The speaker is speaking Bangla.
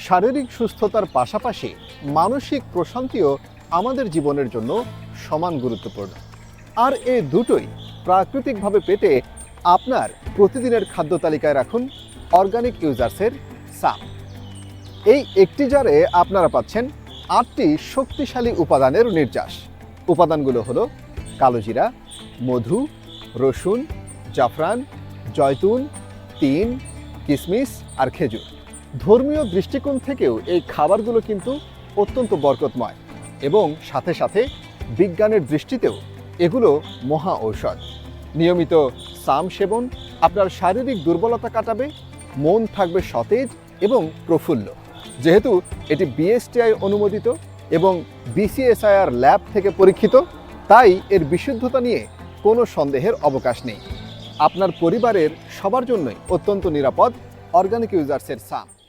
শারীরিক সুস্থতার পাশাপাশি মানসিক প্রশান্তিও আমাদের জীবনের জন্য সমান গুরুত্বপূর্ণ। আর এই দুটোই প্রাকৃতিকভাবে পেতে আপনার প্রতিদিনের খাদ্য তালিকায় রাখুন অর্গানিক ইউজার্সের সাম। এই একটি জারে আপনারা পাচ্ছেন 8টি শক্তিশালী উপাদানের নির্যাস। উপাদানগুলো হলো কালোজিরা, মধু, রসুন, জাফরান, জয়তুন, তিন, কিশমিশ আর খেজুর। ধর্মীয় দৃষ্টিকোণ থেকেও এই খাবারগুলো কিন্তু অত্যন্ত বরকতময় এবং সাথে সাথে বিজ্ঞানের দৃষ্টিতেও এগুলো মহা ঔষধ। নিয়মিত সাম সেবন আপনার শারীরিক দুর্বলতা কাটাবে, মন থাকবে সতেজ এবং প্রফুল্ল। যেহেতু এটি বিএসটিআই অনুমোদিত এবং বিসিএসআইআর ল্যাব থেকে পরীক্ষিত, তাই এর বিশুদ্ধতা নিয়ে কোনো সন্দেহের অবকাশ নেই। আপনার পরিবারের সবার জন্যই অত্যন্ত নিরাপদ অর্গানিক ইউজার্সের সাম।